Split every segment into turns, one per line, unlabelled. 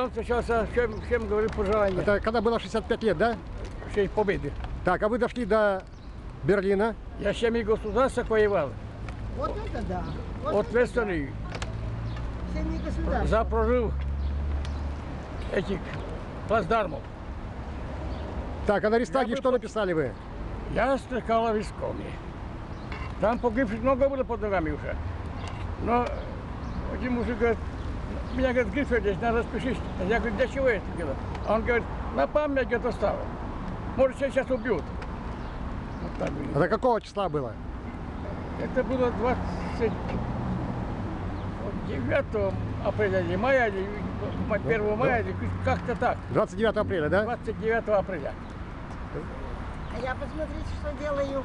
вам встречался, чем говорю пожелание.
Это когда было 65 лет, да?
В честь победы.
Так, а вы дошли до Берлина.
Я 7 государств воевал.
Вот это да.
Вот в Эстонии.
Всеми государствами.
Запрожил этих плацдармов.
Так, а на Рейхстаге что написали вы?
Я стрекала в Искоме. Там погибших много было под ногами уже. Но один мужик говорит, меня, говорит, Гриффит здесь, надо распишись. Я говорю, для чего это дело? А он говорит, на память, говорит, оставил. Может, сейчас убьют. Вот так было.
Это какого числа было?
Это было 29 апреля или мая, или 1 мая, или как-то так.
29 апреля, да?
29 апреля.
А я посмотрите, что делаю.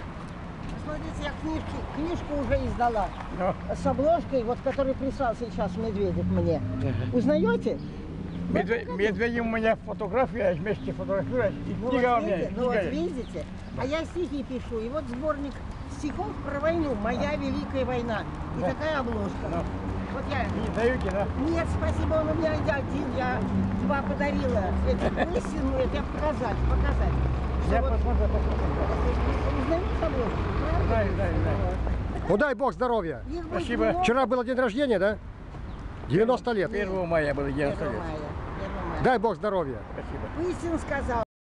Посмотрите, я книжку уже издала.
Но
С обложкой, вот который прислал сейчас Медведев мне. Узнаете?
Медведев у меня фотография, вместе фотографируешь, и
Ну,
книга
вот
у меня.
видите, ну вот
Книга.
видите, а я стихи пишу, и вот сборник стихов про войну, «Моя великая война». И
Да.
такая обложка.
Ну.
Вот я...
Не даете, да?
Нет, спасибо, он у меня один, я два подарила. Эти лысину, это показать.
Я
Вот,
посмотрю.
узнаете обложку? Правда?
Знаю.
Ну дай бог здоровья.
Их будет
Спасибо.
много.
Вчера было день рождения, да? 90 лет.
1 мая было 90
1
лет.
мая. 1 мая.
Дай бог здоровья.
Спасибо.
Пыстин сказал.